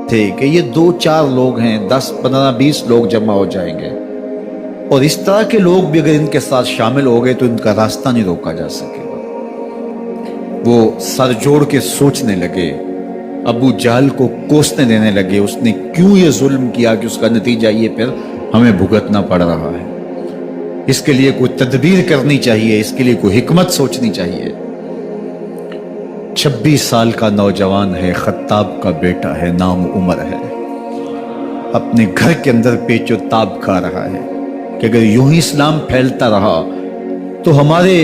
تھے کہ یہ 2-4 لوگ ہیں، 10 15 20 لوگ جمع ہو جائیں گے، اور اس طرح کے لوگ بھی اگر ان کے ساتھ شامل ہو گئے تو ان کا راستہ نہیں روکا جا سکے گا۔ وہ سر جوڑ کے سوچنے لگے، ابو جہل کو کوسنے دینے لگے، اس نے کیوں یہ ظلم کیا کہ اس کا نتیجہ یہ پھر ہمیں بھگتنا پڑ رہا ہے، اس کے لیے کوئی تدبیر کرنی چاہیے، اس کے لیے کوئی حکمت سوچنی چاہیے۔ 26 سال کا نوجوان ہے، خطاب کا بیٹا ہے، نام عمر ہے، اپنے گھر کے اندر پیچ و تاب کھا رہا ہے کہ اگر یوں ہی اسلام پھیلتا رہا تو ہمارے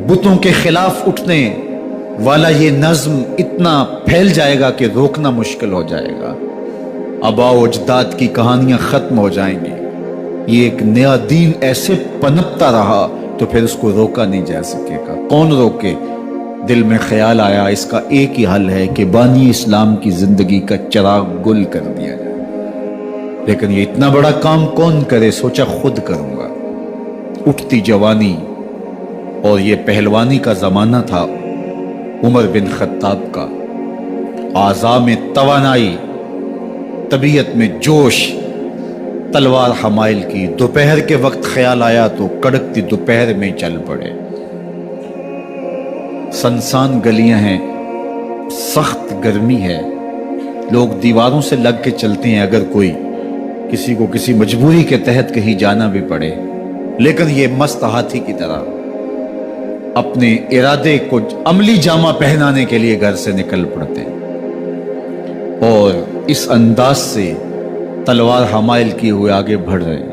بتوں کے خلاف اٹھنے والا یہ نظم اتنا پھیل جائے گا کہ روکنا مشکل ہو جائے گا، آباء و اجداد کی کہانیاں ختم ہو جائیں گی، یہ ایک نیا دین ایسے پنپتا رہا تو پھر اس کو روکا نہیں جا سکے گا، کون روکے؟ دل میں خیال آیا اس کا ایک ہی حل ہے کہ بانی اسلام کی زندگی کا چراغ گل کر دیا جائے، لیکن یہ اتنا بڑا کام کون کرے؟ سوچا خود کروں گا۔ اٹھتی جوانی اور یہ پہلوانی کا زمانہ تھا عمر بن خطاب کا، اعضاء میں توانائی، طبیعت میں جوش، تلوار حمائل کی۔ دوپہر کے وقت خیال آیا تو کڑکتی دوپہر میں چل پڑے۔ سنسان گلیاں ہیں، سخت گرمی ہے، لوگ دیواروں سے لگ کے چلتے ہیں اگر کوئی کسی کو کسی مجبوری کے تحت کہیں جانا بھی پڑے، لیکن یہ مست ہاتھی کی طرح اپنے ارادے کو عملی جامہ پہنانے کے لیے گھر سے نکل پڑتے، اور اس انداز سے تلوار حمائل کیے ہوئے آگے بڑھ رہے۔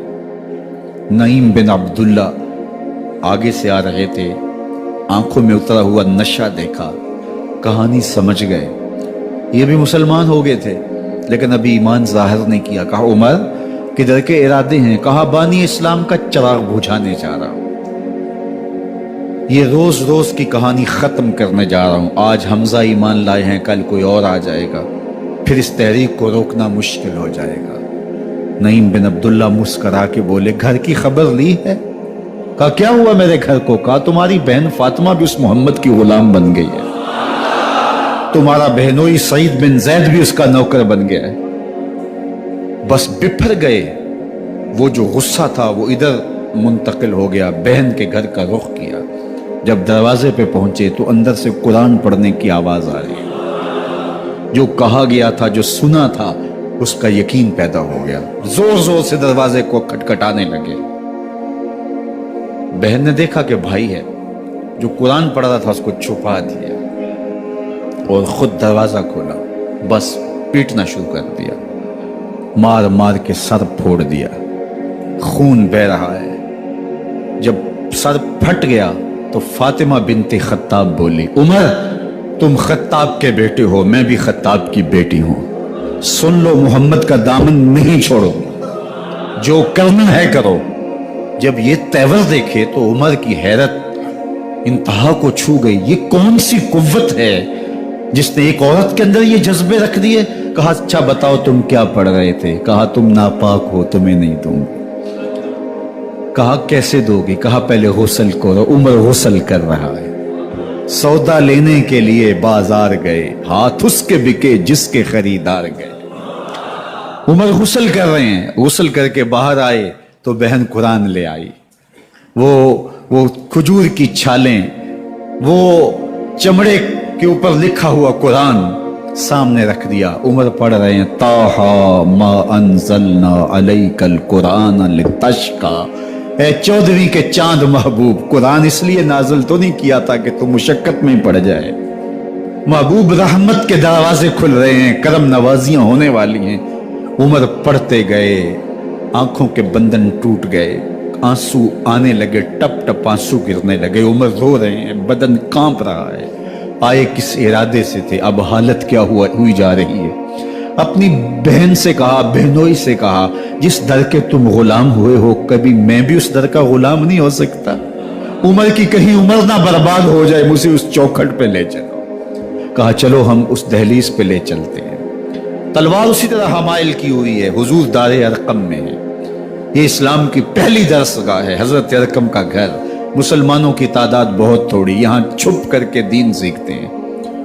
نعیم بن عبداللہ آگے سے آ رہے تھے، آنکھوں میں اترا ہوا نشہ دیکھا، کہانی سمجھ گئے، یہ بھی مسلمان ہو گئے تھے لیکن ابھی ایمان ظاہر نہیں کیا۔ کہا عمر کدھر کے ارادے ہیں؟ کہا بانی اسلام کا چراغ بجھانے جا رہا ہوں، یہ روز روز کی کہانی ختم کرنے جا رہا ہوں، آج حمزہ ایمان لائے ہیں، کل کوئی اور آ جائے گا، پھر اس تحریک کو روکنا مشکل ہو جائے گا۔ نعیم بن عبداللہ مسکرا کے بولے گھر کی خبر لی ہے؟ کہا کیا ہوا میرے گھر کو؟ کہا تمہاری بہن فاطمہ بھی اس محمد کی غلام بن گئی ہے، تمہارا بہنوئی سعید بن زید بھی اس کا نوکر بن گیا ہے۔ بس بپھر گئے، وہ جو غصہ تھا وہ ادھر منتقل ہو گیا، بہن کے گھر کا رخ کیا۔ جب دروازے پہ پہنچے تو اندر سے قرآن پڑھنے کی آواز آ رہی، جو کہا گیا تھا، جو سنا تھا، اس کا یقین پیدا ہو گیا، زور زور سے دروازے کو کھٹکھٹانے لگے۔ بہن نے دیکھا کہ بھائی ہے، جو قرآن پڑھ رہا تھا اس کو چھپا دیا اور خود دروازہ کھولا، بس پیٹنا شروع کر دیا، مار مار کے سر پھوڑ دیا، خون بہ رہا ہے۔ جب سر پھٹ گیا تو فاطمہ بنت خطاب بولی عمر تم خطاب کے بیٹے ہو، میں بھی خطاب کی بیٹی ہوں، سن لو محمد کا دامن نہیں چھوڑو، جو کرنا ہے کرو۔ جب یہ تیور دیکھے تو عمر کی حیرت انتہا کو چھو گئی، یہ کون سی قوت ہے جس نے ایک عورت کے اندر یہ جذبے رکھ دیے؟ کہا اچھا بتاؤ تم کیا پڑھ رہے تھے؟ کہا تم ناپاک ہو، تمہیں نہیں دوں۔ کہا کیسے دو گی؟ کہا پہلے غسل کرو۔ عمر غسل کر رہا ہے، سودا لینے کے لیے بازار گئے، ہاتھ اس کے بکے جس کے خریدار گئے۔ عمر غسل کر رہے ہیں، غسل کر کے باہر آئے تو بہن قرآن لے آئی، وہ کھجور کی چھالیں، وہ چمڑے کے اوپر لکھا ہوا قرآن سامنے رکھ دیا۔ عمر پڑھ رہے ہیں طٰہٰ ما انزلنا علیک القرآن لتشقیٰ، اے 14ویں کے چاند محبوب، قرآن اس لیے نازل تو نہیں کیا تھا کہ تم مشقت میں پڑ جائے، محبوب رحمت کے دروازے کھل رہے ہیں، کرم نوازیاں ہونے والی ہیں۔ عمر پڑھتے گئے، آنکھوں کے بندن ٹوٹ گئے، آنسو آنے لگے، ٹپ ٹپ آنسو گرنے لگے، عمر رو رہے ہیں، بدن کانپ رہا ہے۔ آئے کس ارادے سے تھے، اب حالت کیا ہوئی جا رہی ہے؟ اپنی بہن سے کہا، بہنوئی سے کہا جس در کے تم غلام ہوئے ہو کبھی میں بھی اس در کا غلام نہیں ہو سکتا؟ عمر کی کہیں عمر نہ برباد ہو جائے، مجھے اس چوکھٹ پہ لے چلو۔ کہا چلو ہم اس دہلیز پہ لے چلتے ہیں۔ تلوار اسی طرح حمائل کی ہوئی ہے، حضور دار ارقم میں ہے، یہ اسلام کی پہلی درس گاہ ہے، حضرت ارقم کا گھر، مسلمانوں کی تعداد بہت تھوڑی، یہاں چھپ کر کے دین سیکھتے ہیں۔